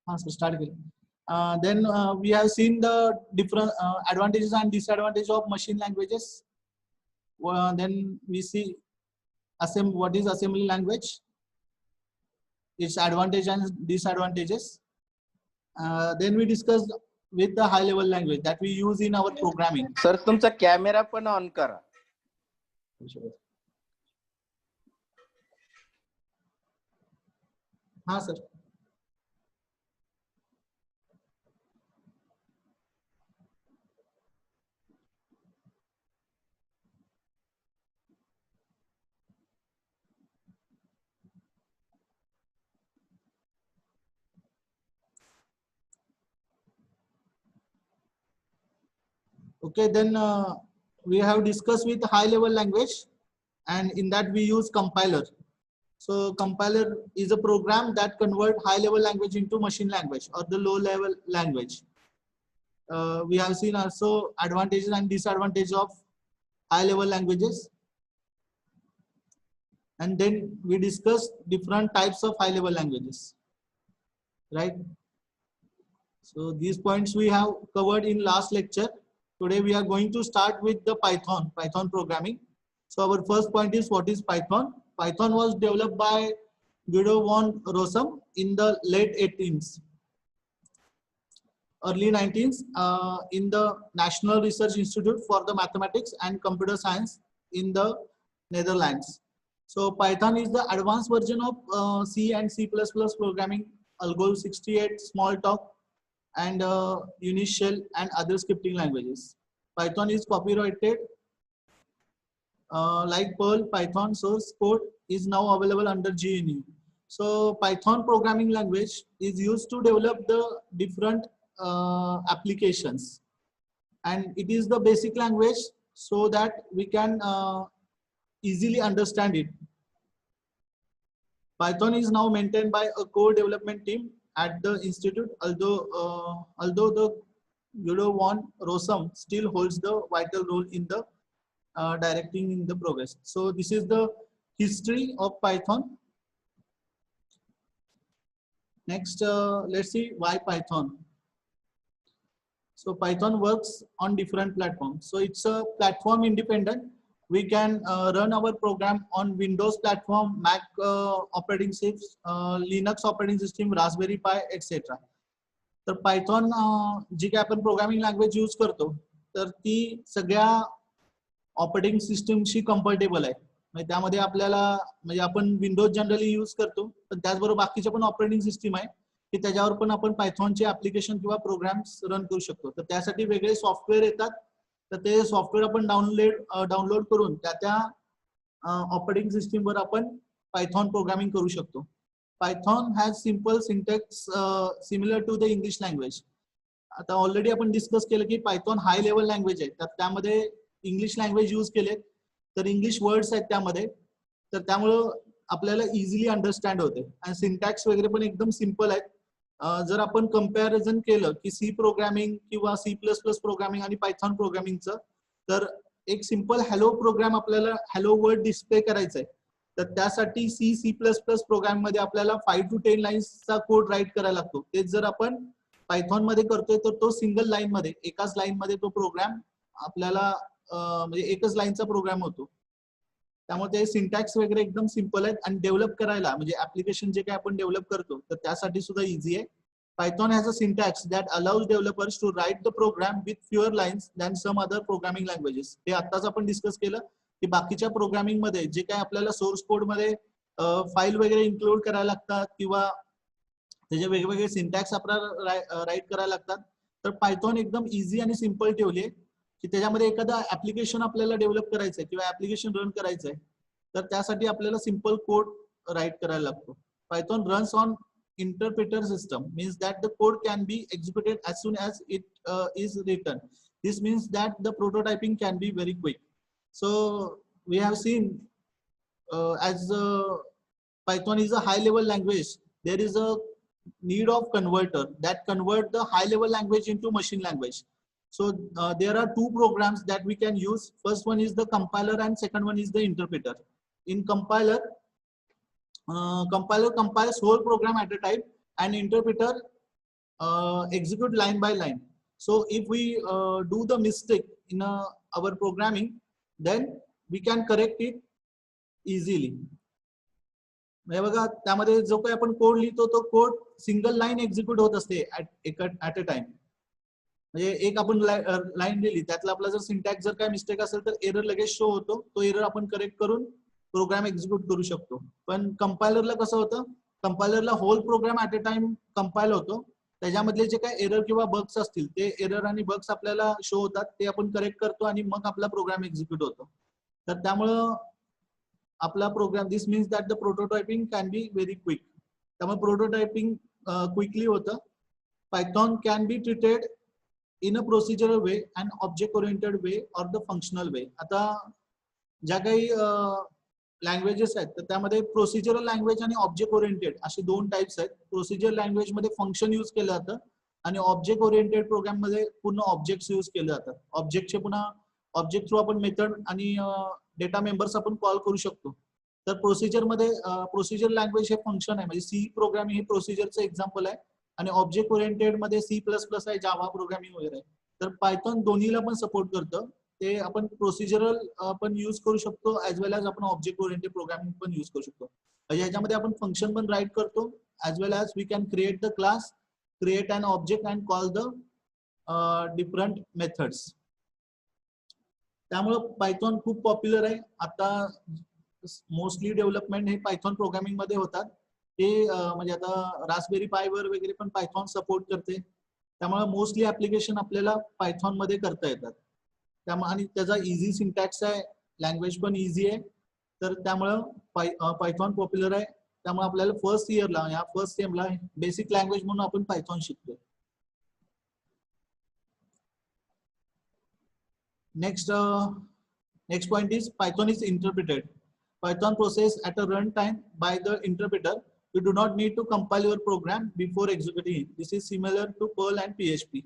So start again. Then we have seen the different advantages and disadvantages of machine languages. Then we see what is assembly language, its advantages and disadvantages. Then we discuss with the high level language that we use in our programming. Sir तुमचा camera पण on करा. हाँ sir. Okay, then we have discussed with high level language, and in that we use compiler. So compiler is a program that convert high level language into machine language or the low level language. We have seen also advantages and disadvantages of high level languages. And then we discussed different types of high level languages, right? So these points we have covered in last lecture. Today we are going to start with the Python programming. So our first point is, what is Python? Python was developed by Guido von Rossum in the late 18th, early 19th in the National Research Institute for the Mathematics and Computer Science in the Netherlands. So Python is the advanced version of C and C++ programming, Algol 68, Smalltalk, and Unishell and other scripting languages. Python is copyrighted like Perl. Python source code is now available under GNU. So Python programming language is used to develop the different applications, and it is the basic language so that we can easily understand it. Python is now maintained by a core development team at the institute, although the Guido von Rossum still holds the vital role in the directing in the progress. So this is the history of Python. Next, let's see why Python. So Python works on different platforms. So it's a platform independent. We can run our program on Windows platform, Mac operating systems, Linux operating system, Raspberry Pi, etc. तर Python जी काय आपण programming language use करतो तर ती सगळ्या operating सिस्टमशी comfortable आहे. म्हणजे त्यामध्ये आपल्याला म्हणजे आपण विंडोज जनरली यूज करतो, पण त्याचबरोबर बाकीच्या पण ऑपरेटिंग सिस्टीम आहे की त्याच्यावर पण आपण पायथॉनचे ऍप्लिकेशन किंवा प्रोग्राम्स रन करू शकतो. तर त्यासाठी वेगळे सॉफ्टवेअर येतात, तर ते सॉफ्टवेअर आपण डाउनलोड करून त्या ऑपरेटिंग सिस्टीमवर आपण पायथॉन प्रोग्रामिंग करू शकतो. Python has simple syntax similar to the English language. आता ऑलरेडी आपण डिस्कस केलं की पायथॉन हाय लेवल लँग्वेज आहे, तर त्यामध्ये इंग्लिश लँग्वेज यूज केले, तर इंग्लिश वर्ड्स आहेत त्यामध्ये, तर त्यामुळं आपल्याला इझिली अंडरस्टँड होते आणि सिंटॅक्स वगैरे पण एकदम सिंपल आहेत. जर आपण कंपॅरिझन केलं की सी प्रोग्रामिंग किंवा C++ प्रोग्रामिंग आणि पायथॉन प्रोग्रामिंगचं, तर एक सिंपल हॅलो प्रोग्राम आपल्याला हॅलो वर्ड डिस्प्ले करायचा आहे, तर त्यासाठी C++ प्रोग्राम मध्ये आपल्याला 5 to 10 लाईन्सचा कोड राईट करायला लागतो. तेच जर आपण पायथॉन मध्ये करतोय तर तो सिंगल लाईन मध्ये, एकाच लाईन मध्ये तो प्रोग्राम आपल्याला म्हणजे एकच लाईनचा प्रोग्राम होतो. त्यामुळे ते सिंटॅक्स वगैरे एकदम सिंपल आहेत आणि डेव्हलप करायला म्हणजे ऍप्लिकेशन जे काय आपण डेव्हलप करतो तर त्यासाठी सुद्धा इझी आहे. Python has a syntax that allows developers to write the program with fewer lines than some other programming languages. हे आत्ताच आपण डिस्कस केलं की बाकीच्या प्रोग्रामिंग मध्ये जे काय आपल्याला सोर्स कोड मध्ये फाईल वगैरे इन्क्लूड करायला लागतात किंवा त्याचे वेगवेगळे सिंटॅक्स आपल्याला राईट करायला लागतात, तर पायथॉन एकदम इझी आणि सिंपल ठेवली की त्याच्यामध्ये एखादा ऍप्लिकेशन आपल्याला डेव्हलप करायचंय किंवा ऍप्लिकेशन रन करायचंय, तर त्यासाठी आपल्याला सिंपल कोड राईट करायला लागतो. Python runs on interpreter system, means that the code can be executed as soon as it is written. This means that the prototyping can be very quick. So we have seen as Python is a high level language, there is a need of converter that convert the high level language into machine language. So there are two programs that we can use. First one is the compiler and second one is the interpreter. In compiler compiles whole program at a time, and interpreter execute line by line. So if we do the mistake in our programming, then we can correct it easily. म्हणजे बघा त्यामध्ये जो काही आपण code लिहितो तो code single line execute होत असते ऍट अ टाइम. म्हणजे एक आपण लाईन लिहिली त्यातला आपला जर सिंटॅक्स जर काय मिस्टेक असेल तर एरर लगेच शो होतो. तो एरर आपण करेक्ट करून प्रोग्राम एक्झिक्यूट करू शकतो. पण कंपायलरला कसं होतं, कंपायलरला whole program at a time compile होतो. त्याच्यामधले जे काही एरर किंवा बग्स असतील ते एरर आणि बग्स आपल्याला शो होतात, ते आपण करेक्ट करतो आणि मग आपला प्रोग्राम एक्झिक्यूट होतो. तर त्यामुळं आपला program, this means that the prototyping can be very quick. त्यामुळे प्रोटोटायपिंग क्विकली होतं. Python can be treated in a procedural way and object oriented way or the functional way. आता ज्या काही लँग्वेजेस आहेत तर त्यामध्ये प्रोसिजरल लँग्वेज आणि object oriented असे दोन टाइप्स आहेत. प्रोसिजरल लँग्वेज मध्ये फंक्शन यूज केलं जातं आणि ऑब्जेक्ट ओरिएंटेड प्रोग्राम मध्ये पूर्ण ऑब्जेक्ट्स यूज केले जातात. ऑब्जेक्टचे पुन्हा ऑब्जेक्ट थ्रू आपण मेथड आणि डेटा मेंबर्स आपण कॉल करू शकतो. तर प्रोसिजर मध्ये प्रोसिजर लँग्वेज हे फंक्शन आहे, म्हणजे सी प्रोग्रामिंग हे प्रोसिजरचं एक्झाम्पल आहे आणि ऑब्जेक्ट ओरिएंटेड मध्ये C++ आहे, जावा प्रोग्रामिंग वगैरे. तर पायथॉन दोन्हीला पण सपोर्ट करतं. ते आपण प्रोसिजरल पण यूज करू शकतो ऍज वेल एज आपण ऑब्जेक्ट ओरिएंटेड प्रोग्रामिंग पण यूज करू शकतो. ह्याच्यामध्ये आपण फंक्शन पण राईट करतो as well as we can create the class, create an object and call the different methods. त्यामुळे पायथॉन खूप पॉप्युलर आहे. आता मोस्टली डेव्हलपमेंट हे पायथॉन प्रोग्रामिंग मध्ये होतात. ते म्हणजे आता रास्पबेरी पाय वर वगैरे पण पायथॉन सपोर्ट करते. त्यामुळे मोस्टली ऍप्लिकेशन आपल्याला पायथॉन मध्ये करता येतात. त्यामुळे आणि त्याचा इझी सिंटॅक्स आहे, लँग्वेज पण इझी आहे. तर त्यामुळं पायथॉन पॉप्युलर आहे. त्यामुळे आपल्याला फर्स्ट इयरला या फर्स्ट सेमला बेसिक लँग्वेज म्हणून आपण पायथॉन शिकतो. Next point is Python is interpreted. Python process at a runtime by the interpreter. You do not need to compile your program before executing it. This is similar to Perl and PHP.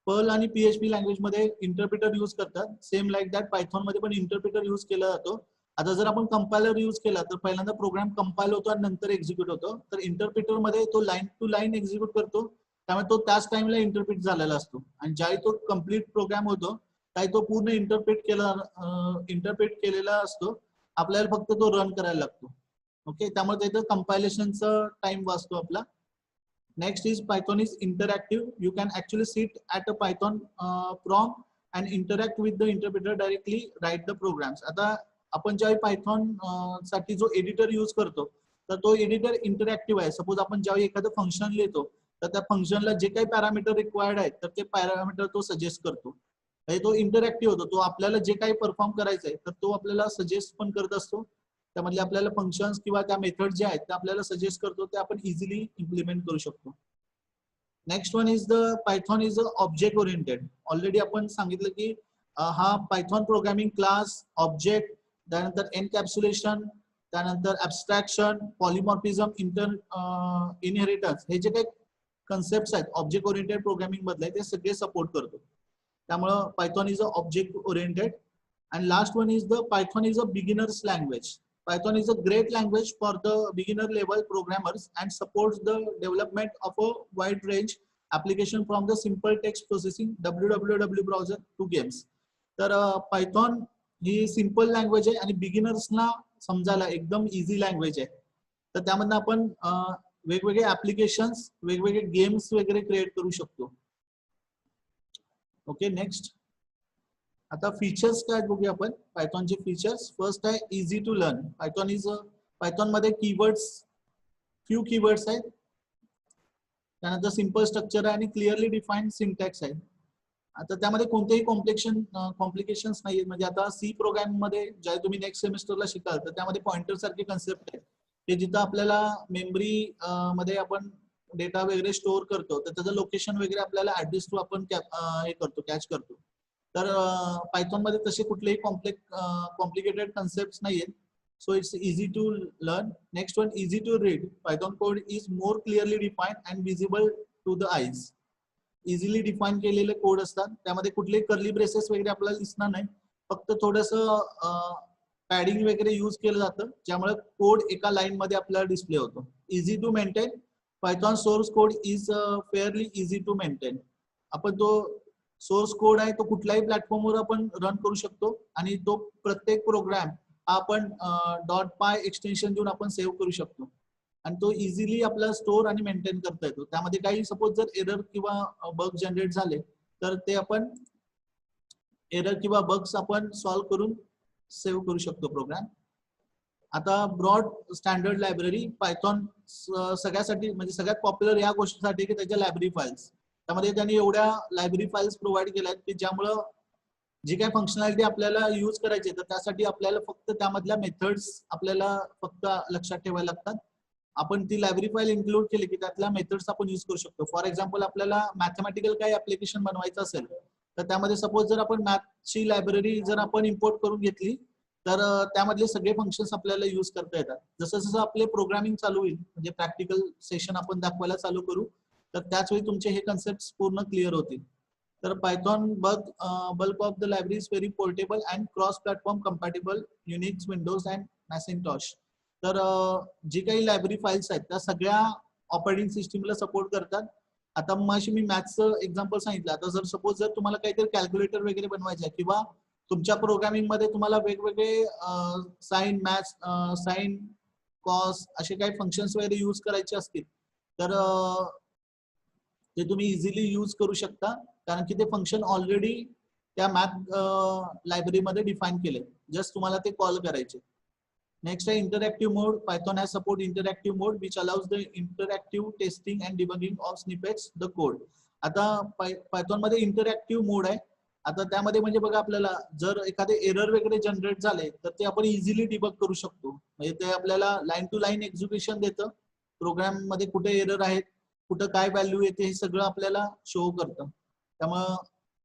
Perl आणि PHP language मध्ये interpreter use करतात. Same like that Python मध्ये पण interpreter use केला जातो. आता जर आपण कंपायलर यूज केला तर पहिल्यांदा प्रोग्राम कंपाईल होतो आणि नंतर एक्झिक्यूट होतो. तर इंटरप्रिटर मध्ये तो लाईन टू लाईन एक्झिक्यूट करतो, त्यामुळे तो त्याच टाइमला इंटरप्रिट झालेला असतो. आणि ज्यावेळी तो कम्प्लीट प्रोग्राम होतो काही तो पूर्ण इंटरप्रेट केलेला असतो. आपल्याला फक्त तो रन करायला लागतो. ओके, त्यामुळे त्याचं कंपायलेशनचा टाइम वाचतो आपला. Next is Python is interactive. You can actually sit at a Python prompt and interact with the interpreter directly write the programs. आता आपण ज्यावेळी पायथॉन साठी जो एडिटर यूज करतो तर तो एडिटर इंटरॅक्टिव्ह आहे. सपोज आपण ज्यावेळी एखादं फंक्शन लिहितो तर त्या फंक्शनला जे काही पॅरामीटर रिक्वायर्ड आहेत तर ते पॅरामीटर तो सजेस्ट करतो. तो इंटरॅक्टिव्ह होतो. तो आपल्याला जे काही परफॉर्म करायचं आहे तर तो आपल्याला सजेस्ट पण करत असतो. त्यामधले आपल्याला फंक्शन्स किंवा त्या मेथड जे आहेत ते आपल्याला सजेस्ट करतो, ते आपण इझिली इम्प्लिमेंट करू शकतो. Next one is the Python is object oriented. Already आपण सांगितलं की हा पायथॉन प्रोग्रामिंग क्लास, ऑब्जेक्ट, त्यानंतर एनकॅप्सुलेशन, त्यानंतर ऍब्स्ट्रॅक्शन, पॉलिमॉर्फिझम, इनहेरिटन्स, हे जे काही कन्सेप्ट आहेत ऑब्जेक्ट ओरिएंटेड प्रोग्रामिंग मधले ते सगळे सपोर्ट करतो. त्यामुळे Python is a object oriented. And last one is the Python is a beginner's language. Python is a great language for the beginner level programmers and supports the development of a wide range application from the simple text processing www browser to games. तर Python ही simple language आहे आणि बिगिनर्सना समजायला एकदम easy language आहे. तर त्यामधनं आपण वेगवेगळे ऍप्लिकेशन्स, वेगवेगळे गेम्स वगैरे क्रिएट करू शकतो. ओके, नेक्स्ट आता फीचर्स काय बघूया आपण. पायथॉनचे फीचर्स फर्स्ट आहे इझी टू लर्न. पायथॉन मध्ये कीवर्ड्स, फ्यू कीवर्ड्स आहेत. त्यानंतर सिंपल स्ट्रक्चर आहे आणि क्लिअरली डिफाईन्ड सिंटॅक्स आहे. आता त्यामध्ये कोणतेही कॉम्प्लिकेशन्स नाहीये. म्हणजे आता सी प्रोग्राम मध्ये ज्या तुम्ही नेक्स्ट सेमिस्टरला शिकाल तर त्यामध्ये पॉइंटर सारखे कन्सेप्ट आहेत ते जिथं आपल्याला मेमरी मध्ये आपण डेटा वगैरे स्टोअर करतो तर त्याचं लोकेशन वगैरे आपल्याला ऍड्रेस थ्रू आपण हे करतो, कॅच करतो. तर पायथॉन मध्ये तसे कुठलेही कॉम्प्लिकेटेड कन्सेप्ट नाहीयेत. So it's easy to learn. Next one easy to read. Python code is more clearly defined and visible to the eyes. Easily define केलेले कोड असतात. त्यामध्ये कुठलेही कर्ली ब्रेसेस वगैरे आपल्याला दिसणार नाही. फक्त थोडंसं पॅडिंग वगैरे यूज केलं जातं ज्यामुळे कोड एका लाईन मध्ये आपल्याला डिस्प्ले होतो. Easy to maintain. Python source code is fairly easy to maintain. आपण तो सोर्स कोड आहे तो कुठल्याही प्लॅटफॉर्मवर आपण रन करू शकतो आणि तो प्रत्येक प्रोग्राम आपण .py एक्सटेन्शन देऊन आपण सेव्ह करू शकतो आणि तो इझिली आपला स्टोर आणि मेंटेन करता येतो. त्यामध्ये काही सपोज जर एरर किंवा बग जनरेट झाले तर ते आपण एरर किंवा बग्स आपण सॉल्व्ह करून सेव्ह करू शकतो प्रोग्राम. आता ब्रॉड स्टँडर्ड लायब्ररी पायथॉन सगळ्यासाठी म्हणजे सगळ्यात पॉप्युलर या गोष्टीसाठी की त्याच्या लायब्ररी फाइल्स, त्यामध्ये त्यांनी एवढ्या लायब्ररी फाइल्स प्रोव्हाइड केल्या आहेत की ज्यामुळं जी काय फंक्शनॅलिटी आपल्याला यूज करायची तर त्यासाठी आपल्याला फक्त त्यामधल्या मेथड्स आपल्याला फक्त लक्षात ठेवायला लागतात. आपण ती लायब्ररी फाईल इन्क्लूड केली की त्यातल्या मेथड्स आपण यूज करू शकतो. फॉर एक्झाम्पल आपल्याला मॅथमॅटिकल काही ऍप्लिकेशन बनवायचं असेल तर त्यामध्ये सपोज जर आपण मॅथची लायब्ररी जर आपण इम्पोर्ट करून घेतली तर त्यामधले सगळे फंक्शन्स आपल्याला यूज करता येतात. जसं जसं आपले प्रोग्रामिंग चालू होईल म्हणजे प्रॅक्टिकल सेशन आपण दाखवायला चालू करू तर त्याच वेळी तुमचे हे कन्सेप्ट पूर्ण क्लिअर होतील. तर Python bulk of the library is very portable and cross platform compatible Unix, Windows and Macintosh. तर जी काही लायब्ररी फाईल्स आहेत त्या सगळ्या ऑपरेटिंग सिस्टीमला सपोर्ट करतात. आता मगाशी मी मॅथ्सचं एक्झाम्पल सांगितलं. आता जर सपोज जर तुम्हाला काहीतरी कॅल्क्युलेटर वगैरे बनवायचं आहे किंवा तुमच्या प्रोग्रामिंग मध्ये तुम्हाला वेगवेगळे साइन मॅथ्स, साइन, कॉस असे काही फंक्शन्स वगैरे यूज करायचे असतील तर ते तुम्ही इझिली यूज करू शकता कारण की ते फंक्शन ऑलरेडी त्या मॅथ लायब्ररीमध्ये डिफाईन केले, जस्ट तुम्हाला ते कॉल करायचे. नेक्स्ट आहे interactive mode. Python has support interactive mode which allows the interactive testing and debugging of snippets the code. आता पायथॉन मध्ये इंटरॅक्टिव्ह मोड आहे. आता त्यामध्ये म्हणजे बघा आपल्याला जर एखादे एरर वगैरे जनरेट झाले तर ते आपण इझिली डिबग करू शकतो. म्हणजे ते आपल्याला लाईन टू लाईन एक्झिक्युशन देतं. प्रोग्राम मध्ये कुठे एरर आहेत, कुठं काय व्हॅल्यू येते हे सगळं आपल्याला शो करतं. त्यामुळं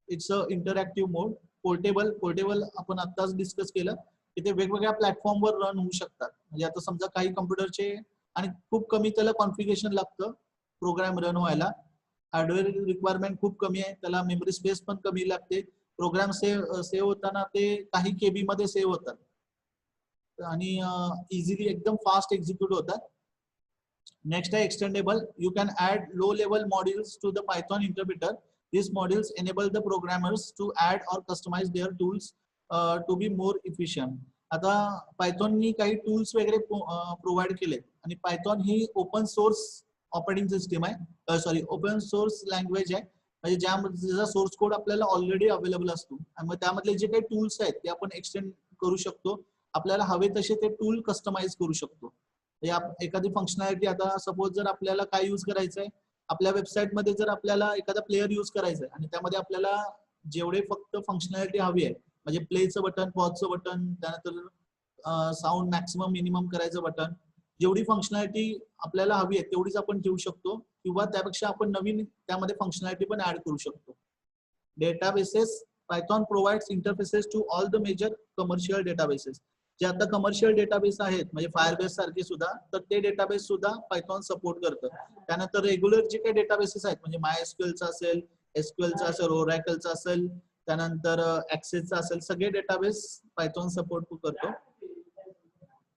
it's a interactive mode. Portable आपण आत्ताच डिस्कस केलं की ते वेगवेगळ्या प्लॅटफॉर्मवर रन होऊ शकतात. म्हणजे आता समजा काही कम्प्युटरचे आणि खूप कमी त्याला कॉन्फिगरेशन लागतं प्रोग्राम रन व्हायला. हार्डवेअर रिक्वायरमेंट खूप कमी आहे, त्याला मेमरी स्पेस पण कमी लागते. प्रोग्राम सेव्ह होताना ते काही केबी मध्ये सेव्ह होतात आणि इझिली एकदम फास्ट एक्झिक्यूट होतात. नेक्स्ट आहे extendable. You can add low level modules to the Python interpreter. These modules enable the programmers to add or customize their tools to be more efficient. आता पायथॉननी काही tools वगैरे provide केले आणि Python ही open source operating system आहे, sorry open source language आहे. म्हणजे ज्याचा source code आपल्याला ऑलरेडी अवेलेबल असतो आणि मग त्यामधले जे काही टूल्स आहेत ते आपण एक्सटेंड करू शकतो. आपल्याला हवे तसे ते टूल कस्टमाइज करू शकतो. एखादी फंक्शनॅलिटी आता सपोज जर आपल्याला काय यूज करायचं आहे, आपल्या वेबसाईट मध्ये जर आपल्याला एखादा प्लेअर यूज करायचा आहे आणि त्यामध्ये आपल्याला जेवढे फक्त फंक्शनॅलिटी हवी आहे म्हणजे प्लेचं बटन, पॉजचं बटन, त्यानंतर साऊंड मॅक्सिमम मिनिमम करायचं बटन, जेवढी फंक्शनॅलिटी आपल्याला हवी आहे तेवढीच आपण ठेवू शकतो किंवा त्यापेक्षा आपण नवीन त्यामध्ये फंक्शनॅलिटी पण ऍड करू शकतो. Databases. Python provides interfaces to all the major commercial databases. जे आता कमर्शियल डेटाबेस आहेत म्हणजे फायरबेस सारखे सुद्धा, तर ते डेटाबेस सुद्धा पायथॉन सपोर्ट करतं. त्यानंतर रेग्युलर जे काही डेटाबेसेस आहेत म्हणजे MySQLचा असेल, SQLचा असेल, ओरॅकलचा असेल, त्यानंतर ऍक्सेसचा असेल, सगळे डेटाबेस पायथॉन सपोर्ट करतो.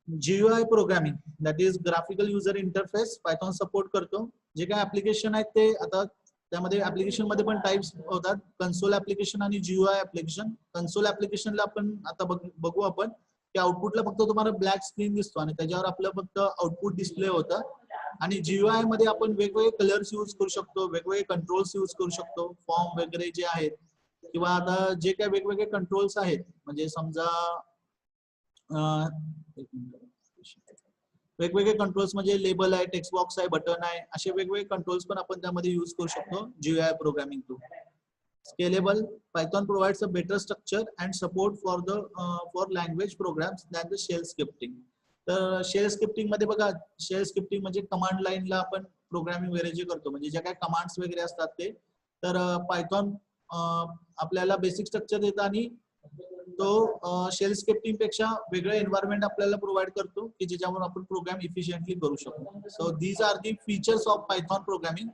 GUI programming that is graphical user interface Python support करतो. जे काही ऍप्लिकेशन आहेत ते आता त्यामध्ये ऍप्लिकेशन मध्ये पण टाइप्स होतात, कन्सोल ऍप्लिकेशन आणि GUI ऍप्लिकेशन. कन्सोल ऍप्लिकेशनला आपण आता बघू आपण की आउटपुटला फक्त तुम्हाला ब्लॅक स्क्रीन दिसतो आणि त्याच्यावर आपलं फक्त आउटपुट डिस्प्ले होतं. आणि GUI मध्ये आपण वेगवेगळे कलर्स यूज करू शकतो, वेगवेगळे कंट्रोल्स यूज करू शकतो, फॉर्म वगैरे जे आहेत किंवा आता जे काही वेगवेगळे कंट्रोल्स आहेत म्हणजे समजा वेगवेगळे कंट्रोल्स म्हणजे लेबल आहे, टेक्स्ट बॉक्स आहे, बटन आहे, असे वेगवेगळे कंट्रोल्स पण आपण त्यामध्ये यूज करू शकतो GUI programming too. Scalable. Python provides a better structure and support for language programs than the shell scripting. तर शेल स्क्रिप्टिंग मध्ये बघा, शेल स्क्रिप्टिंग म्हणजे कमांड लाईनला आपण प्रोग्रामिंग वगैरे जे करतो म्हणजे ज्या काही कमांड्स वगैरे असतात ते, तर पायथॉन आपल्याला बेसिक स्ट्रक्चर देतं आणि तो शेल स्क्रिप्टिंग पेक्षा वेगळं एन्व्हायरमेंट आपल्याला प्रोव्हाइड करतो की ज्याच्यावर आपण प्रोग्राम इफिशियंटली करू शकतो. So these are the features of Python programming.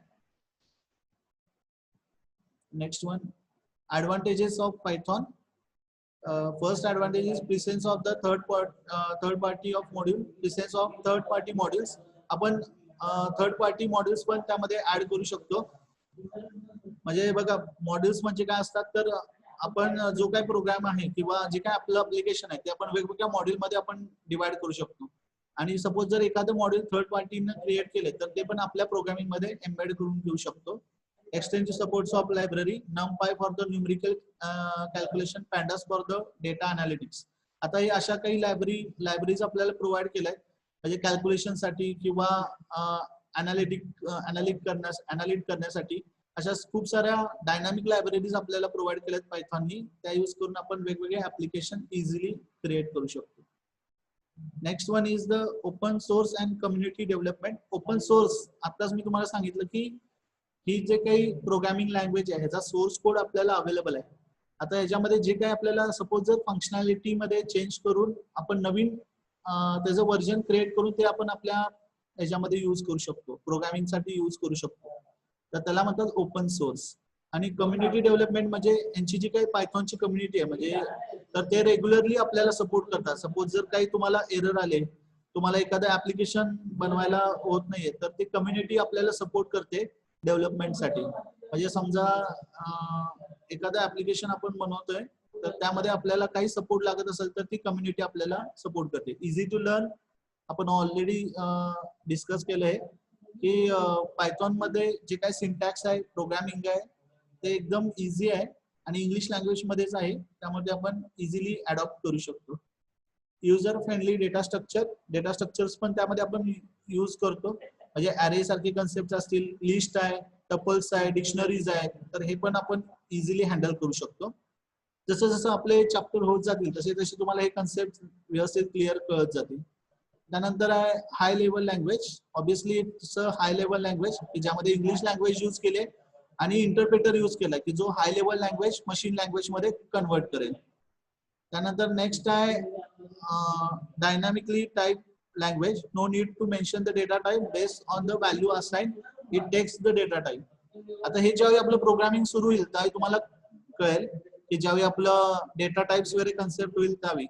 Next one, advantages of Python. First advantage is presence of the third party of module. Presence of third party modules. आपण third party modules पण त्यामध्ये add करू शकतो. म्हणजे बघा modules म्हणजे काय असतात तर आपण जो काही प्रोग्राम आहे किंवा जे काय आपलं ऍप्लिकेशन आहे ते आपण वेगवेगळ्या मॉड्यूल मध्ये आपण डिवाइड करू शकतो. आणि सपोज जर एखादं मॉड्यूल थर्ड पार्टीने क्रिएट केले तर ते पण आपल्या प्रोग्रामिंग मध्ये एम्बेड करून घेऊ शकतो. Extensive supports of library, NumPy for the numerical calculation, Pandas for the data analytics. आता हे अशा काही लायब्ररीज आपल्याला प्रोव्हाइड केल्या आहेत म्हणजे कॅल्क्युलेशन साठी किंवा अनालिट करण्यासाठी. अशा खूप साऱ्या डायनामिक लायब्ररीज आपल्याला प्रोव्हाइड केल्यात पायथॉननी. त्या यूज करून आपण वेगवेगळे ऍप्लिकेशन इझिली क्रिएट करू शकतो. Next one is the open source and community development. Open source आताच मी तुम्हाला सांगितलं की ही जे काही प्रोग्रामिंग लँग्वेज आहे ह्याचा सोर्स कोड आपल्याला अवेलेबल आहे. आता याच्यामध्ये जे काही आपल्याला सपोज जर फंक्शनॅलिटी मध्ये चेंज करून आपण नवीन त्याचं व्हर्जन क्रिएट करून ते आपण आपल्या ह्याच्यामध्ये यूज करू शकतो, प्रोग्रामिंग साठी यूज करू शकतो. तर त्याला म्हणतात ओपन सोर्स. आणि कम्युनिटी डेव्हलपमेंट म्हणजे यांची जी काही पायथॉनची कम्युनिटी आहे म्हणजे तर ते रेग्युलरली आपल्याला सपोर्ट करतात. सपोज जर काही तुम्हाला एरर आले, तुम्हाला एखादं ऍप्लिकेशन बनवायला होत नाहीये तर ती कम्युनिटी आपल्याला सपोर्ट करते डेव्हलपमेंटसाठी. म्हणजे समजा एखादं ऍप्लिकेशन आपण बनवतोय तर त्यामध्ये आपल्याला काही सपोर्ट लागत असेल तर ती कम्युनिटी आपल्याला सपोर्ट करते. इझी टू लर्न आपण ऑलरेडी डिस्कस केलंय की पायथॉन मध्ये जे काही सिंटॅक्स आहे, प्रोग्रामिंग आहे ते एकदम इझी आहे आणि इंग्लिश लँग्वेज मध्येच आहे, त्यामध्ये आपण इझिली अडॉप्ट करू शकतो. युजर फ्रेंडली डेटा स्ट्रक्चर्स पण त्यामध्ये आपण यूज करतो. म्हणजे अरे सारखे कन्सेप्ट असतील, लिस्ट आहे, टपल्स आहे, डिक्शनरीज आहे, तर हे पण आपण इझिली हँडल करू शकतो. जसं जसं आपले चॅप्टर होत जातील तसे तसे तुम्हाला हे कन्सेप्ट व्यवस्थित क्लिअर कळत जातील. त्यानंतर आहे हाय level language. Obviously it's a high level language की ज्यामध्ये इंग्लिश लँग्वेज यूज केले आणि इंटरप्रेटर यूज केला की जो high level language machine language मध्ये कन्वर्ट करेल. त्यानंतर नेक्स्ट आहे dynamically type language. No need to mention the data type based on the value assign, it takes the data type. आता हे ज्यावेळी आपलं प्रोग्रामिंग सुरू होईल त्यावेळी तुम्हाला कळेल की ज्यावेळी आपलं डेटा टाइप्स वगैरे कन्सेप्ट होईल त्यावेळी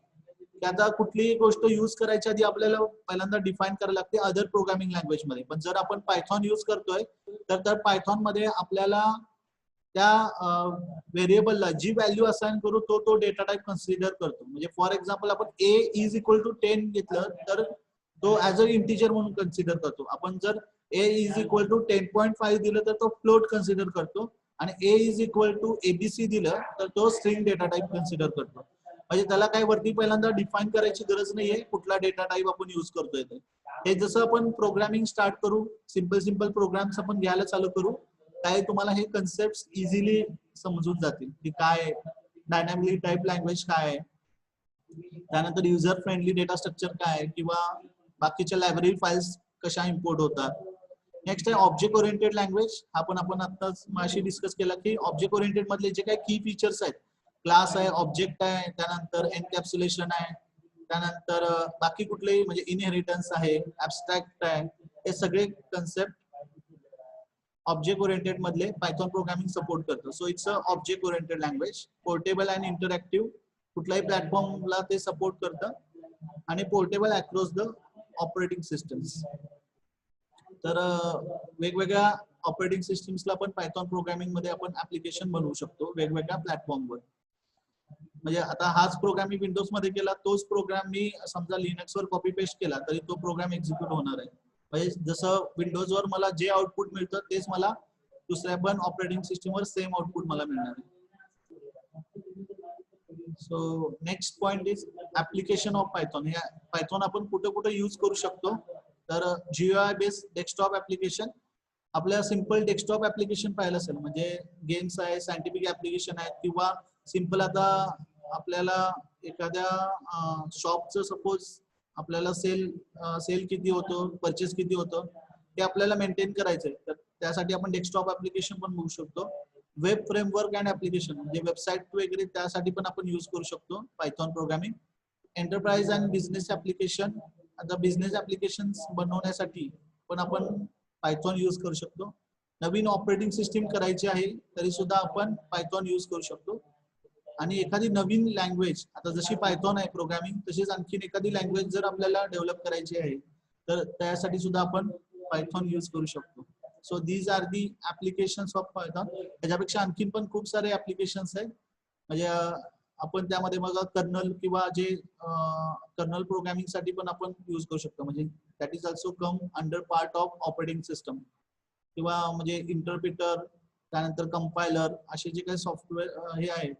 की आता कुठलीही गोष्ट यूज करायच्या आधी आपल्याला पहिल्यांदा डिफाईन करायला लागते अदर प्रोग्रामिंग लँग्वेज मध्ये. पण जर आपण पायथॉन यूज करतोय तर पायथॉन मध्ये आपल्याला त्या व्हेरिएबलला जी व्हॅल्यू असाइन करू तो डेटा टाइप कन्सिडर करतो. म्हणजे फॉर एक्झाम्पल आपण a इज इक्वल टू 10 घेतलं तर तो ऍज अ इंटिजर म्हणून कन्सिडर करतो. आपण जर a इज इक्वल टू 10.5 दिलं तर तो फ्लोट कन्सिडर करतो आणि a is equal to abc दिलं तर तो स्ट्रिंग डेटा टाइप कन्सिडर करतो. म्हणजे त्याला काय वरती पहिल्यांदा डिफाईन करायची गरज नाहीये कुठला डेटा टाइप आपण यूज करतोय ते. हे जसं आपण प्रोग्रामिंग स्टार्ट करू, सिंपल प्रोग्राम्स आपण घ्यायला चालू करू, काय तुम्हाला हे कन्सेप्ट इझिली समजून जातील की काय डायनामिकली टाइप लँग्वेज काय आहे, त्यानंतर युजर फ्रेंडली डेटा स्ट्रक्चर काय आहे किंवा बाकीच्या लायब्ररी फाइल्स कशा इम्पोर्ट होतात. नेक्स्ट आहे ऑब्जेक्ट ओरिएंटेड लँग्वेज. आपण आताच माशी डिस्कस केला की ऑब्जेक्ट ओरिएंटेड मधले जे काही की फीचर्स आहेत, क्लास आहे, ऑब्जेक्ट आहे, त्यानंतर एनकॅप्सुलेशन आहे, त्यानंतर बाकी कुठलेही म्हणजे इनहेरिटन्स आहे, ऍब्स्ट्रॅक्ट आहे, हे सगळे कन्सेप्ट ऑब्जेक्ट ओरिएंटेड मधले पायथॉन प्रोग्रामिंग सपोर्ट करतो. So it's a object oriented language. Portable and interactive, कुठल्याही प्लॅटफॉर्मला ते सपोर्ट करतं आणि portable across the operating systems. तर वेगवेगळ्या ऑपरेटिंग सिस्टम्सला आपण पायथॉन प्रोग्रामिंग मध्ये आपण ऍप्लिकेशन बनवू शकतो वेगवेगळ्या प्लॅटफॉर्मवर. म्हणजे आता हाच प्रोग्राम मी विंडोज मध्ये केला, तोच प्रोग्राम मी समजा लिनक्स वर कॉपी पेस्ट केला तरी तो प्रोग्राम एक्झिक्यूट होणार आहे. म्हणजे जसं विंडोज वर मला जे आउटपुट मिळतं तेच मला दुसऱ्या पण ऑपरेटिंग सिस्टमवर सेम आउटपुट मला मिळणार आहे. So next point is application of Python. हे पायथॉन आपण कुठे कुठे यूज करू शकतो तर GUI बेस्ड डेस्कटॉप ऍप्लिकेशन. आपल्या सिंपल डेस्कटॉप ऍप्लिकेशन पाहिलं असेल म्हणजे गेम्स आहे, सायंटिफिक ऍप्लिकेशन आहेत किंवा सिंपल आता आपल्याला एखाद्या शॉपचं सपोज आपल्याला सेल किती होतो, परचेस किती होतं ते आपल्याला मेंटेन करायचंय तर त्यासाठी आपण डेस्कटॉप ऍप्लिकेशन पण बघू शकतो. वेब फ्रेमवर्क अँड ऍप्लिकेशन म्हणजे वेबसाईट वगैरे त्यासाठी पण आपण यूज करू शकतो Python programming. Enterprise and business application. आता बिझनेस ऍप्लिकेशन बनवण्यासाठी पण आपण पायथॉन यूज करू शकतो. नवीन ऑपरेटिंग सिस्टीम करायची आहे तरी सुद्धा आपण पायथॉन यूज करू शकतो. आणि एखादी नवीन लँग्वेज, आता जशी पायथॉन आहे प्रोग्रामिंग तशीच आणखीन एखादी लँग्वेज जर आपल्याला डेव्हलप करायची आहे तर त्यासाठी सुद्धा आपण पायथॉन यूज करू शकतो. So these are the applications of Python. त्याच्यापेक्षा आणखीन पण खूप सारे ऍप्लिकेशन्स आहेत. म्हणजे आपण त्यामध्ये बघा कर्नल किंवा जे कर्नल प्रोग्रामिंग साठी पण आपण यूज करू शकतो. म्हणजे that is also come under part of operating system किंवा म्हणजे इंटरप्रिटर, त्यानंतर कंपायलर असे जे काही सॉफ्टवेअर हे आहे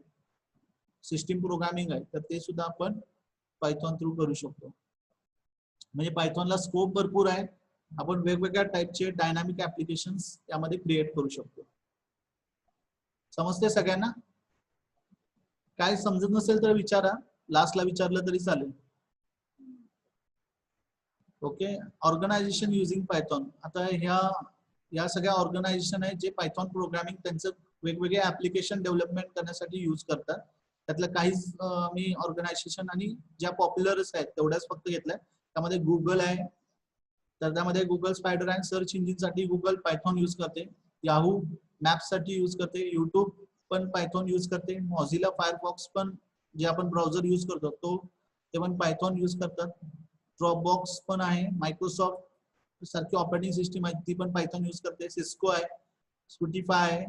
सिस्टीम प्रोग्रामिंग आहे तर ते सुद्धा आपण पायथॉन थ्रू करू शकतो. म्हणजे पायथॉनला स्कोप भरपूर आहे. आपण वेगवेगळ्या टाईपचे डायनामिक ऍप्लिकेशन्स त्यामध्ये क्रिएट करू शकतो. समजते सगळ्यांना? काय समजत नसेल तर विचारा, लास्टला विचारलं तरी चालेल. ओके. Organization using Python. आता ह्या सगळ्या ऑर्गनायझेशन आहेत जे पायथॉन प्रोग्रामिंग त्यांचं वेगवेगळे ऍप्लिकेशन डेव्हलपमेंट करण्यासाठी यूज करतात. त्यातलं काहीच मी ऑर्गनायझेशन आणि ज्या पॉप्युलरच आहेत तेवढ्याच फक्त घेतल्या. त्यामध्ये गुगल आहे, तर त्यामध्ये गुगल स्पायडर आहे. सर्च इंजिन साठी गुगल पायथॉन यूज करते. याहू मॅप्स साठी यूज करते. युट्यूब पण पायथॉन यूज करते. मॉझिला फायरफॉक्स पण जे आपण ब्राउझर यूज करतो ते पण पायथॉन यूज करतात. ड्रॉपबॉक्स पण आहे. मायक्रोसॉफ्ट सारखी ऑपरेटिंग सिस्टीम आहे ती पण पायथॉन यूज करते. सिस्को आहे, स्पॉटिफाय आहे,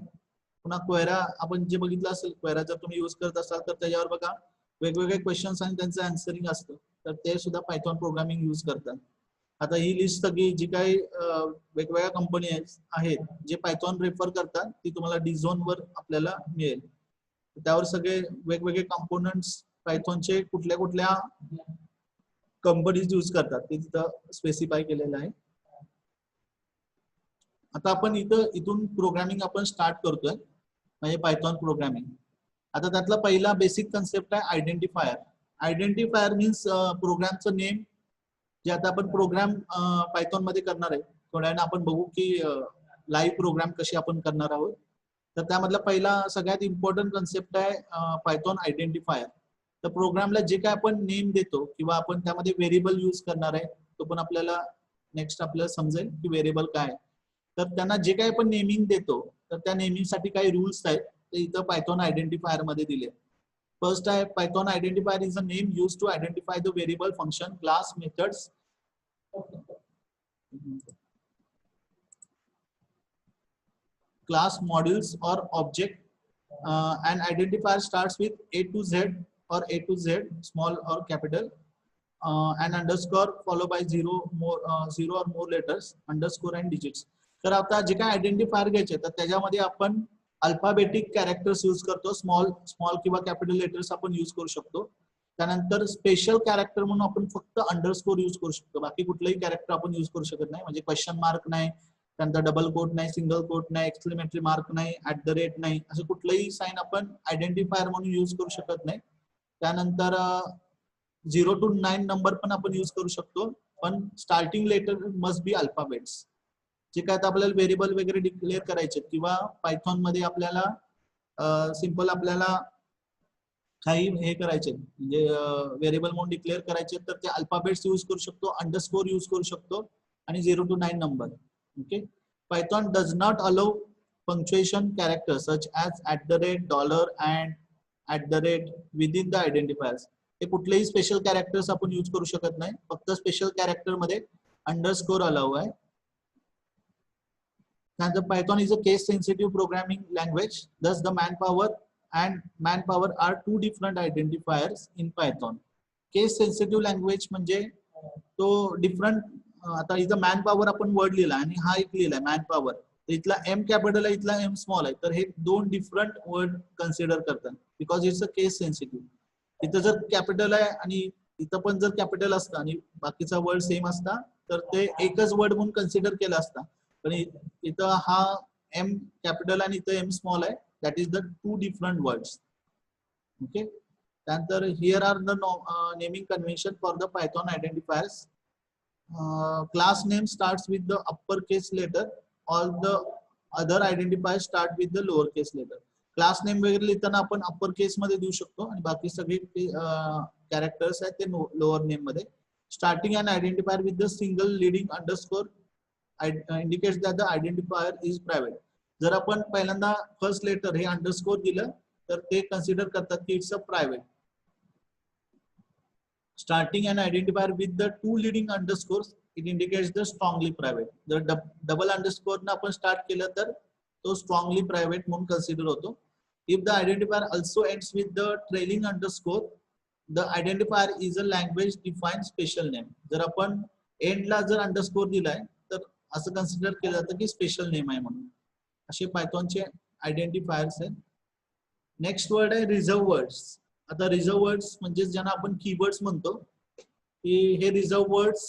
पुन्हा क्वेरा आपण जे बघितलं असेल. क्वेरा जर तुम्ही यूज करत असाल तर त्याच्यावर बघा वेगवेगळे क्वेश्चन्स आणि त्यांचं आन्सरिंग असतं, तर ते सुद्धा पायथॉन प्रोग्रामिंग यूज करतात. आता ही लिस्ट सगळी जी काही वेगवेगळ्या कंपनी आहेत जे पायथॉन रेफर करतात ती तुम्हाला डिझोन वर आपल्याला मिळेल. त्यावर सगळे वेगवेगळे कंपोनंट्स पायथॉनचे कुठल्या कुठल्या कंपनीज यूज करतात ते तिथं स्पेसिफाय केलेलं आहे. आता आपण इथून प्रोग्रामिंग आपण स्टार्ट करतोय म्हणजे पायथॉन प्रोग्रामिंग. आता त्यातला पहिला बेसिक कन्सेप्ट आहे आयडेंटिफायर. आयडेंटिफायर मीन्स प्रोग्रामचं नेम जे आता आपण प्रोग्राम पायथॉन मध्ये करणार आहे. थोड्या वेळाने आपण बघू की लाईव्ह प्रोग्राम कशी आपण करणार आहोत. तर त्यामधला पहिला सगळ्यात इम्पॉर्टंट कन्सेप्ट आहे पायथॉन आयडेंटिफायर. तर प्रोग्रामला जे काय आपण नेम देतो किंवा आपण त्यामध्ये व्हेरिएबल यूज करणार आहे तो पण आपल्याला नेक्स्ट आपल्याला समजेल की व्हेरिएबल काय. तर त्यांना जे काही आपण नेमिंग देतो तर त्या नेमिंगसाठी काही रूल्स आहेत ते इथं पायथॉन आयडेंटिफायर मध्ये दिले. फर्स्ट आहे Python identifier is a name used to identify the variable, function, class, methods. Class, modules or object. An identifier starts with A to Z or A to Z, small or capital, and underscore followed by zero or more letters, underscore and digits. तर आता जे काय identifier घ्यायचे तर त्याच्यामध्ये आपण alphabetic characters use करतो. Small किंवा कॅपिटल लेटर्स आपण यूज करू शकतो. त्यानंतर स्पेशल कॅरेक्टर म्हणून आपण फक्त अंडरस्कोर यूज करू शकतो. बाकी कुठलंही कॅरेक्टर आपण यूज करू शकत नाही. म्हणजे क्वेश्चन मार्क नाही, त्यानंतर डबल कोट नाही, सिंगल कोट नाही, एक्सक्लेमेटरी मार्क नाही, @ नाही, असं कुठलंही साइन आपण आयडेंटिफायर म्हणून यूज करू शकत नाही. त्यानंतर 0 to 9 नंबर पण आपण यूज करू शकतो, पण starting letter must be alphabets. जे काय आता आपल्याला व्हेरिएबल वगैरे डिक्लेअर करायचे किंवा पायथॉन मध्ये आपल्याला सिंपल आपल्याला काही हे करायचे म्हणजे व्हेरिएबल म्हणून डिक्लेअर करायचे तर ते अल्फाबेट्स यूज करू शकतो, अंडरस्कोर यूज करू शकतो आणि 0 to 9 number. Okay, Python does not allow punctuation characters such as $, and @ within the identifiers. हे कुठलेही स्पेशल कॅरेक्टर्स आपण यूज करू शकत नाही. फक्त स्पेशल कॅरेक्टर मध्ये अंडरस्कोर अलाउ आहे. त्यानंतर Python is a case sensitive programming language. Thus the manpower and manpower are two different identifiers in Python. Case sensitive language म्हणजे तो डिफरंट. आता इथं मॅन पॉवर आपण वर्ड लिहिला आणि हा एक लिहिलाय मॅन पॉवर. इथला एम कॅपिटल आहे, इथला एम स्मॉल आहे, तर हे दोन डिफरंट वर्ड कन्सिडर करतात because it's a case sensitive. इथं जर कॅपिटल आहे आणि इथं पण जर कॅपिटल असतं आणि बाकीचा वर्ड सेम असता तर ते एकच वर्ड म्हणून कन्सिडर केला असता. पण इथं हा एम कॅपिटल आणि इथं एम स्मॉल आहे. That is the two different words. Okay. त्यानंतर here are the naming convention for the Python identifiers. Class name starts with the uppercase letter. All the other identifiers start with the lowercase letter. Class name वगैरे लिहिताना आपण upper केस मध्ये देऊ शकतो आणि बाकी सगळे कॅरेक्टर्स आहेत ते लोअर नेम मध्ये. Starting and identifier with the single leading underscore indicates that the identifier is private. जर आपण पहिल्यांदा फर्स्ट लेटर हे अंडरस्कोर दिलं तर ते कन्सिडर करतात की it's a private. Starting an identifier with the two leading underscores it indicates the strongly private. जर डबल अंडरस्कोर न आपण स्टार्ट केलं तर तो स्ट्रॉंगली प्रायव्हेट म्हणून कन्सिडर होतो. If the identifier also ends with the trailing underscore the identifier is a language defined special name. जर आपण एंडला जर अंडरस्कोर दिलाय तर असं कन्सिडर केलं जातं की स्पेशल नेम आहे म्हणून. असे पायथॉनचे आयडेंटिफायर्स आहेत. नेक्स्ट वर्ड आहे रिझर्व वर्ड्स. आता रिझर्व वर्ड्स म्हणजे ज्यांना आपण कीवर्ड्स म्हणतो की हे रिझर्व वर्ड्स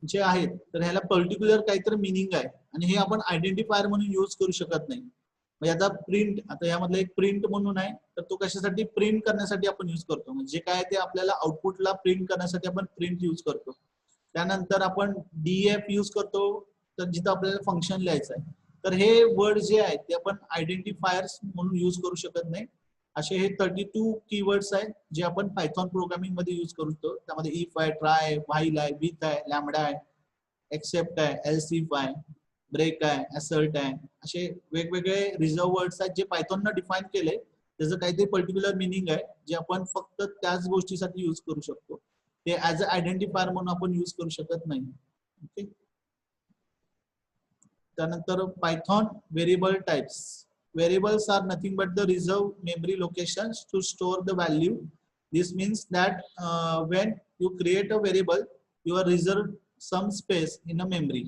जे आहेत तर ह्याला पर्टिक्युलर काहीतरी मिनिंग आहे आणि हे आपण आयडेंटिफायर म्हणून यूज करू शकत नाही. म्हणजे आता प्रिंट, आता यामधलं एक प्रिंट म्हणून आहे तर तो कशासाठी, प्रिंट करण्यासाठी आपण यूज करतो. म्हणजे काय ते आपल्याला आउटपुटला प्रिंट करण्यासाठी आपण प्रिंट यूज करतो. त्यानंतर आपण डीएफ यूज करतो तर जिथं आपल्याला फंक्शन लिहायचं आहे. तर हे वर्ड जे आहेत ते आपण आयडेंटिफायर्स म्हणून यूज करू शकत नाही. असे हे 32 कीवर्ड्स आहेत जे आपण पायथॉन प्रोग्रामिंग मध्ये यूज करतो. त्यामध्ये इफ आहे, ट्राय, व्हाईल आहे, विथ आहे, लॅम्बडा आहे, एक्सेप्ट आहे, एल्स इफ आहे, ब्रेक आहे, असर्ट आहे. असे वेगवेगळे रिझर्व वर्ड्स आहेत जे पायथॉननं डिफाईन केले. त्याचं काहीतरी पर्टिक्युलर मिनिंग आहे जे आपण फक्त त्याच गोष्टीसाठी यूज करू शकतो. ते ऍज अ आयडेंटिफायर म्हणून आपण यूज करू शकत नाही. ओके. त्यानंतर Python variable types. Variables are nothing but the reserved memory locations to store the value. This means that when you create a variable, you are reserved some space in a memory.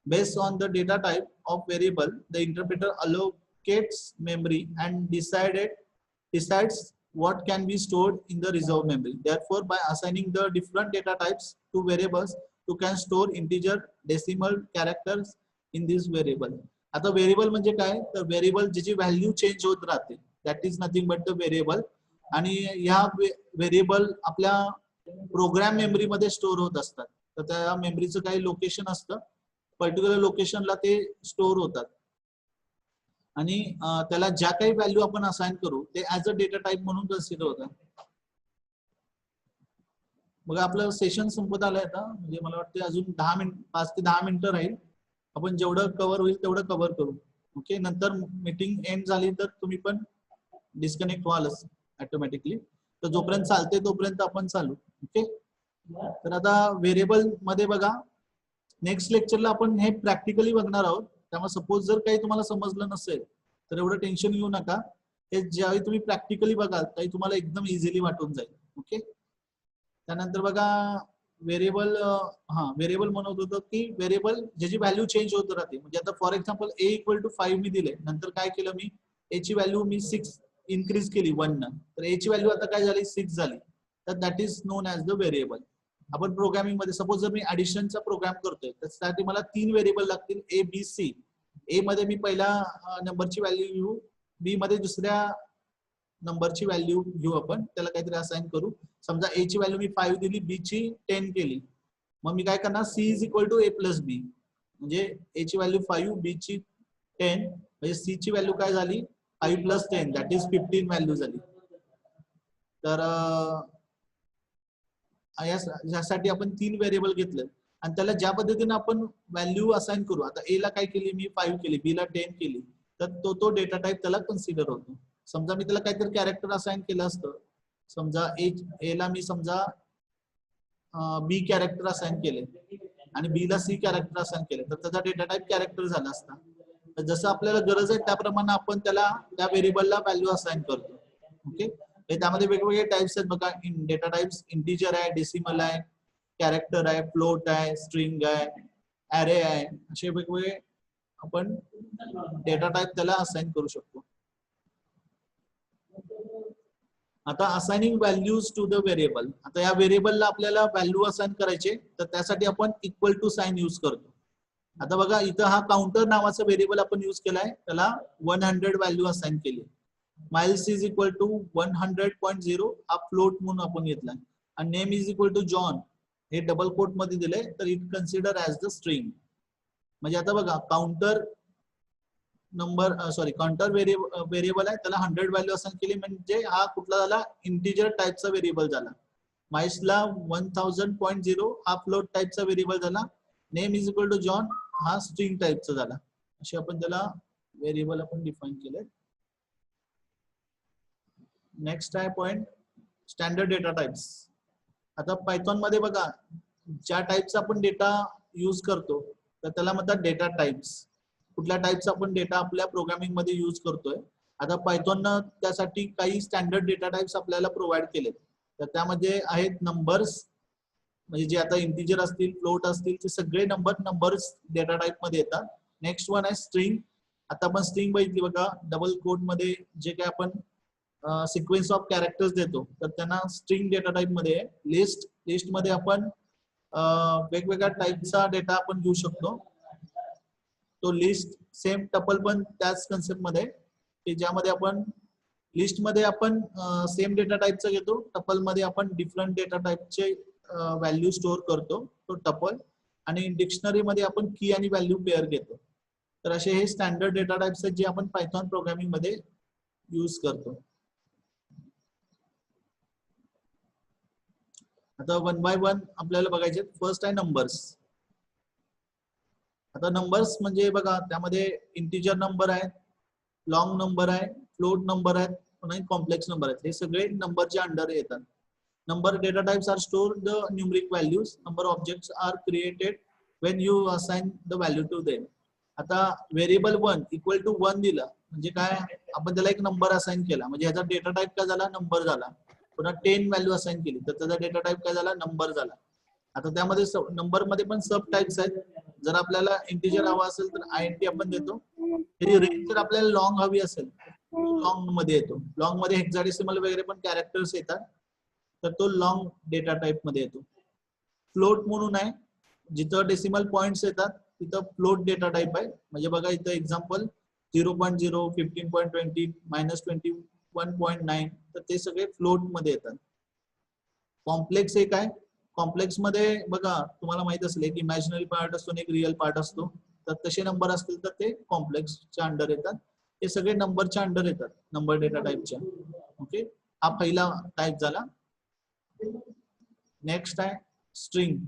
Based on the data type of variable, the interpreter allocates memory and decides what can be stored in the reserved memory. Therefore, by assigning the different data types to variables, you can store integer, decimal characters in this variable. आता variable म्हणजे काय, तर variable ज्याची value change होत राहते that is nothing but the variable. आणि ह्या variable आपल्या प्रोग्राम मेमरी मध्ये स्टोअर होत असतात. तर त्या मेमरीचं काही लोकेशन असतं, पर्टिक्युलर लोकेशनला ते स्टोअर होतात आणि त्याला ज्या काही व्हॅल्यू आपण असाइन करू ते ऍज अ डेटा टाइप म्हणून कन्सिडर होतात. बघा आपलं सेशन संपत आलंय आता, म्हणजे मला वाटतं अजून 5 ते 10 मिनिटं राहील. आपण जेवढं कव्हर होईल तेवढं कव्हर करू. ओके. नंतर मीटिंग एंड झाली तर तुम्ही पण डिस्कनेक्ट व्हालच ऑटोमॅटिकली. तर जोपर्यंत चालते तोपर्यंत आपण चालू. ओके. तर आता व्हेरिएबल मध्ये बघा नेक्स्ट लेक्चरला आपण हे प्रॅक्टिकली बघणार आहोत. त्यामुळे सपोज जर काही तुम्हाला समजलं नसेल तर एवढं टेन्शन घेऊ नका. हे ज्यावेळी तुम्ही प्रॅक्टिकली बघाल त्यावेळी तुम्हाला एकदम इझिली वाटून जाईल. ओके. त्यानंतर बघा व्हेरिएबल, व्हेरिएबल म्हणत होतो की व्हेरिएबल ज्याची व्हॅल्यू चेंज होत राहते. म्हणजे आता for example a equal to 5 मी दिले, नंतर काय केलं मी a ची व्हॅल्यू मी 6 इन्क्रीज केली 1 न, तर a ची व्हॅल्यू आता काय झाली 6 झाली. तर that is non as the variable. आपण प्रोग्रामिंग मध्ये सपोज जर मी ऍडिशनचा प्रोग्राम करतोय त्यासाठी मला 3 व्हेरिएबल लागतील a b c. a मध्ये मी पहिल्या नंबरची व्हॅल्यू घेऊ, b मध्ये दुसऱ्या नंबरची व्हॅल्यू घेऊ, आपण त्याला काहीतरी असाइन करू. समजा a ची व्हॅल्यू मी 5 दिली, b ची 10 केली. मग मी काय करणार c is equal to a plus b. म्हणजे a ची व्हॅल्यू 5, b ची 10, म्हणजे c ची व्हॅल्यू काय झाली 5 प्लस 10 दॅट इज 15 व्हॅल्यू झाली. तर यासाठी आपण 3 व्हेरिएबल घेतले आणि त्याला ज्या पद्धतीने आपण व्हॅल्यू असाइन करू. आता a ला काय केली मी 5 केली, b ला 10 केली, तर तो डेटा टाइप त्याला कन्सिडर होतो. समजा मी त्याला काहीतरी कॅरेक्टर असाइन केलं असतं, समजा ए ला मी समजा बी कॅरेक्टर असाइन केले आणि बी ला सी कॅरेक्टर असाइन केले, तर त्याचा डेटा टाइप कॅरेक्टर झाला असता. तर जसं आपल्याला गरज आहे त्याप्रमाणे आपण त्याला त्या व्हेरिएबलला व्हॅल्यू असाइन करतो. ओके. त्यामध्ये वेगवेगळे टाइप्स आहेत बघा. डेटा टाइप्स इंटिजर आहे, डेसिमल आहे, कॅरेक्टर आहे, फ्लोट आहे, स्ट्रिंग आहे, ॲरे आहे. असे वेगवेगळे आपण डेटा टाइप त्याला असाइन करू शकतो. आता assigning values to the variable. आता या व्हेरिएबलला आपल्याला व्हॅल्यू असाइन करायचे, तर त्यासाठी आपण इक्वल टू साइन यूज करतो. आता बघा इथं हा काउंटर नावाचा व्हेरिएबल आपण यूज केलाय, त्याला 100 व्हॅल्यू असाइन केली. माइल्स इज इक्वल टू 100.0 हा फ्लोट म्हणून आपण घेतलाय आणि name is equal to John हे डबल कोट मध्ये दिले, तर it consider as the string. म्हणजे आता बघा काउंटर काउंटर व्हेरिएबल आहे, त्याला 100 व्हॅल्यू असाइन केली, म्हणजे हा कुठला झाला इंटिजर टाइपचा व्हेरिएबल झाला. माइल्सला 1000.0 हा फ्लोट टाइपचा व्हेरिएबल झाला. Name is equal to John हा स्ट्रिंग टाइपचा झाला. असे आपण त्याला व्हेरिएबल आपण डिफाइन केले. नेक्स्ट आहे पॉइंट स्टँडर्ड डेटा टाइप्स. आता पायथॉन मध्ये बघा ज्या टाईपचा आपण डेटा यूज करतो तर त्याला म्हणतात डेटा टाइप्स. कुठल्या टाईपचा आपण डेटा आपल्या प्रोग्रामिंग मध्ये यूज करतोय. आता पायथॉननं त्यासाठी काही स्टँडर्ड डेटा टाइप्स आपल्याला प्रोव्हाइड केलेत. तर त्यामध्ये आहेत नंबर्स, म्हणजे जे आता इंटिजर असतील, फ्लोट असतील, ते सगळे नंबर्स डेटा टाइप मध्ये येतात. नेक्स्ट वन आहे स्ट्रिंग. आता आपण स्ट्रिंग बघितली बघा, डबल कोट मध्ये जे काय आपण सिक्वेन्स ऑफ कॅरेक्टर्स देतो तर त्यांना स्ट्रिंग डेटा टाइप मध्ये आहे. लिस्ट मध्ये आपण वेगवेगळ्या टाइपचा डेटा आपण घेऊ शकतो. तो लिस्ट सेम टपल पण त्याच कन्सेप्ट मध्ये की ज्यामध्ये आपण लिस्ट मध्ये आपण सेम डेटा टाइपचा घेतो, टपल मध्ये आपण डिफरंट डेटा टाइपचे व्हॅल्यू स्टोअर करतो तो टपल, आणि डिक्शनरी मध्ये आपण की आणि व्हॅल्यू पेअर घेतो. तर असे हे स्टँडर्ड डेटा टाइप्स आहेत जे आपण पायथॉन प्रोग्रामिंग मध्ये यूज करतो. आता वन बाय वन आपल्याला बघायचे. फर्स्ट आहे नंबर्स. आता नंबर्स म्हणजे बघा त्यामध्ये इंटिजर नंबर आहे, लॉंग नंबर आहे, फ्लोट नंबर आहेत आणि कॉम्प्लेक्स नंबर आहेत. हे सगळे नंबरच्या अंडर येतात. Number data types are stored the numeric values. Number objects are created when you assign the value to them. आता व्हेरिएबल 1 इक्वल टू 1 दिला म्हणजे काय, आपण त्याला एक नंबर असाइन केला म्हणजे ह्याचा डेटा टाइप काय झाला, नंबर झाला. पुन्हा 10 व्हॅल्यू असाइन केली तर त्याचा डेटा टाइप काय झाला, नंबर झाला. आता त्यामध्ये नंबर मध्ये पण सब टाइप्स आहेत. जर आपल्याला इंटिजर हवा असेल तर INT आपण देतो. रेंज जर आपल्याला लॉंग हवी असेल लॉंग मध्ये येतो. लॉंग मध्ये हेक्साडेसिमल वगैरे पण कॅरेक्टर्स येतात तर तो लॉंग डेटा टाइप मध्ये येतो. फ्लोट म्हणून आहे, जिथं डेसिमल पॉइंट्स येतात तिथं फ्लोट डेटा टाइप आहे. म्हणजे बघा इथं एक्झाम्पल 0.0, 15.20, -21.9 तर ते सगळे फ्लोट मध्ये येतात. कॉम्प्लेक्स एक आहे. कॉम्प्लेक्स मध्ये बघा तुम्हाला माहित असेल एक इमॅजिनरी पार्ट असतो आणि एक रिअल पार्ट असतो. तर तसे नंबर असतील तर ते कॉम्प्लेक्सच्या अंडर येतात. हे सगळे नंबरच्या अंडर येतात, नंबर डेटा टाइपच्या. ओके, हा पहिला टाइप झाला. नेक्स्ट आहे string.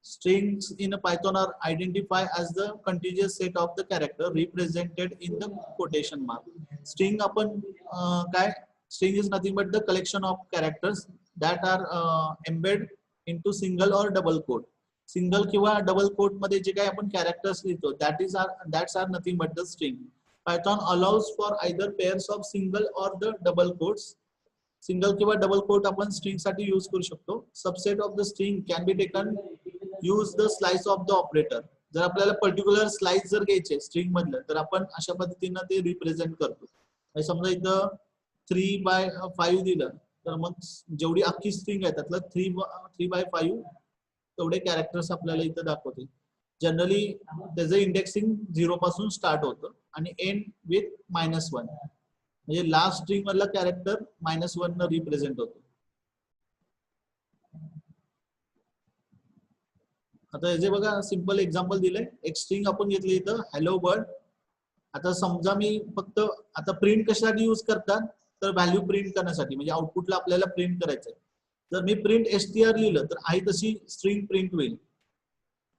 Strings in a Python are identified as the contiguous set of the character represented in the quotation mark. String आपण काय, string is nothing but the collection of characters that are embedded into single or double quote. Single किंवा double quote मध्ये जे काही आपण characters लिहितो that's are nothing but the string. Python allows for either pairs of single or the double quotes. Single किंवा double coat आपण string साठी use करू शकतो. Subset of the string can be taken use the slice of the operator. जर आपल्याला particular slice जर घ्यायचे string मधलं तर आपण अशा पद्धतीनं ते रिप्रेझेंट करतो. समजा इथं 3/5 दिलं तर मग जेवढी अख्खी स्ट्रिंग आहे त्यातलं 3/5 तेवढे कॅरेक्टर्स आपल्याला इथं दाखवते. जनरली त्याचं इंडेक्सिंग 0 पासून स्टार्ट होतं आणि एंड विथ -1. म्हणजे लास्ट स्ट्रिंग मधला कॅरेक्टर -1 न रिप्रेझेंट होतो. आता हे जे बघा सिंपल एक्झाम्पल दिलंय. एक स्ट्रिंग आपण घेतली इथं हॅलो वर्ल्ड. आता समजा मी फक्त आता प्रिंट कशासाठी यूज करतात तर व्हॅल्यू प्रिंट करण्यासाठी, म्हणजे आउटपुटला आपल्याला प्रिंट करायचंय. जर मी प्रिंट str लिहिलं तर आहे तशी स्ट्रिंग प्रिंट होईल.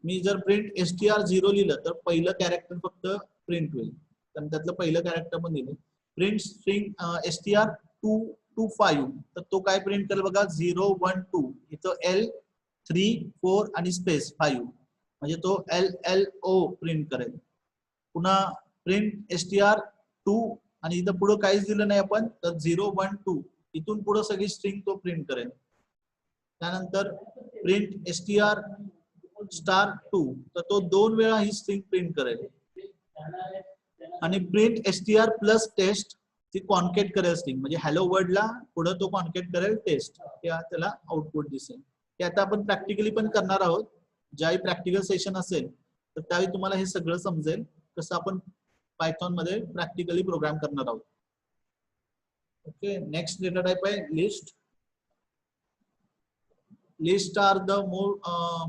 मी जर प्रिंट str0 लिहिलं तर पहिलं कॅरेक्टर फक्त प्रिंट होईल, कारण त्यातलं पहिलं कॅरेक्टर पण दिलं. प्रिंट स्ट्रिंग str225 तर तो काय प्रिंट करेल बघा 0 1 2 इथं L 3 4 आणि स्पेस 5 म्हणजे तो LLO प्रिंट करेल. पुन्हा प्रिंट str2 आणि इथं पुढे काहीच दिलं नाही आपण तर 0 1 2 इथून पुढे सगळी स्ट्रिंग तो प्रिंट करेल. त्यानंतर प्रिंट str2 तर तो 2 वेळा ही स्ट्रिंग प्रिंट करेल. आणि प्रिंट str प्लस टेस्ट ती कॉन्केट करेल स्ट्रिंग, म्हणजे हॅलो वर्ल्डला पुढे तो कॉन्केट करेल टेस्ट, त्याला आउटपुट दिसेल. ते आता आपण प्रॅक्टिकली पण करणार आहोत. ज्यावेळी प्रॅक्टिकल सेशन असेल तर त्यावेळी तुम्हाला हे सगळं समजेल कसं आपण पायथॉन मध्ये प्रॅक्टिकली प्रोग्राम करणार आहोत. ओके, नेक्स्ट डेटा टाइप आहे list. Lists are the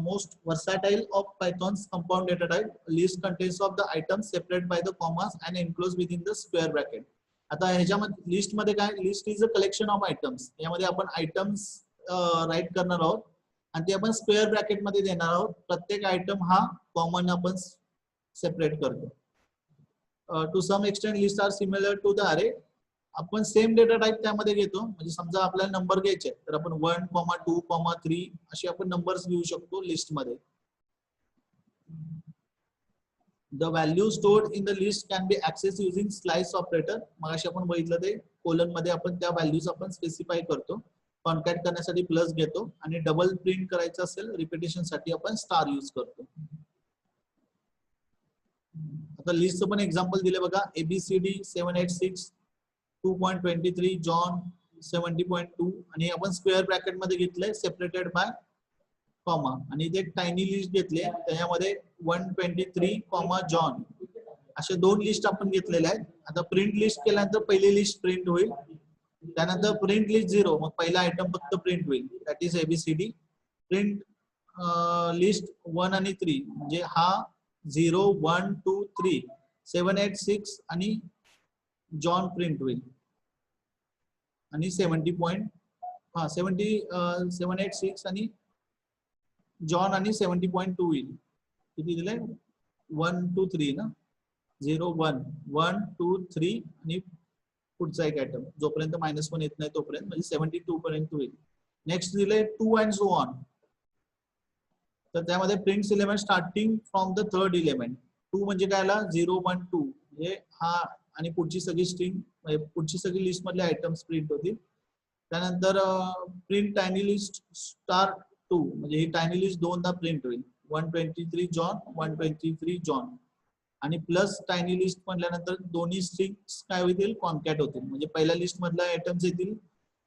most versatile of Python's compound data type. List contains of the items separated by the commas and enclosed within the square bracket. आता ह्याच्यामध्ये list मध्ये काय, list is a collection of items. यामध्ये आपण items right करणार आहोत आणि ते आपण स्क्वेअर ब्रॅकेट मध्ये देणार आहोत. प्रत्येक आयटम हा कॉमन आपण सेपरेट करतो. To some extent list are similar to the array. आपण सेम डेटा टाईप त्यामध्ये घेतो. म्हणजे समजा आपल्याला नंबर घ्यायचे तर आपण 1, 2, 3 असे आपण नंबर्स घेऊ शकतो लिस्ट मध्ये. The value stored in the list can be accessed using slice operator. मगाशी आपण बघितलं ते कोलन मध्ये आपण त्या व्हॅल्यूज आपण स्पेसिफाय करतो. कॉन्कॅट करण्यासाठी प्लस घेतो आणि डबल प्रिंट करायचं असेल रिपिटेशन साठी आपण स्टार यूज करतो. आता लिस्टचं पण एक्झाम्पल दिले बघा. ABCD 786 2.23 जॉन 70.2 आणि आपण स्क्वेअर ब्रॅकेट मध्ये घेतलंय सेपरेटेड बाय कॉमा आणि इथे एक टायनी लिस्ट घेतली त्याच्यामध्ये 123 कॉमा जॉन असे दोन लिस्ट आपण घेतलेले आहेत. आता प्रिंट लिस्ट केल्यानंतर पहिली लिस्ट प्रिंट होईल, त्यानंतर प्रिंट लिस्ट 0 मग पहिला आयटम फक्त प्रिंट होईल. That is ABCD. Print list 1 आणि 3 म्हणजे हा 0 1 2 3 786 आणि जॉन प्रिंट होईल आणि 786 आणि जॉन आणि 70.2 होईल. किती दिलंय 1 2 3 ना 0 1 1 2 3 आणि पुढचा एक आयटम जोपर्यंत -1 येत नाही तोपर्यंत म्हणजे 72 पर्यंत होईल. नेक्स्ट दिलंय 2 अँड सो ऑन. तर त्यामध्ये prints element starting from the third element. 2 म्हणजे काय आला 0 1 2 म्हणजे हा आणि पुढची सगळी स्ट्रिंग पुढची सगळी लिस्ट मधले आयटम्स प्रिंट होतील. त्यानंतर प्रिंट टायनी लिस्ट स्टार 2 म्हणजे ही टायनी लिस्ट दोनदा प्रिंट होईल 123 जॉन 123 जॉन आणि प्लस टायनी लिस्ट म्हटल्यानंतर दोन्ही स्ट्रिंग्स काय होतील कॉन्कॅट होतील. म्हणजे पहिल्या लिस्ट मधले आयटम्स येतील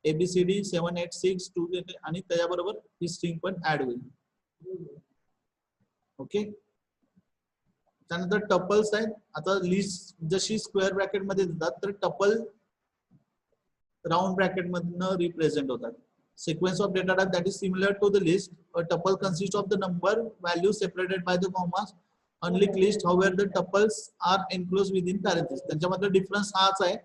ABCD 786 2 आणि त्याच्याबरोबर ही स्ट्रिंग पण ऍड होईल. ओके. त्यानंतर टपल्स आहेत. आता लिस्ट जशी स्क्वेअर ब्रॅकेट मध्ये देतात तर टपल राउंड ब्रॅकेट मधनं रिप्रेझेंट होतात. Sequence of data type that is similar to the list. A tuple consists of the number values separated by the commas. Unlike list, however, the tuples are enclosed within parentheses. त्यांच्यामध्ये difference हाच आहे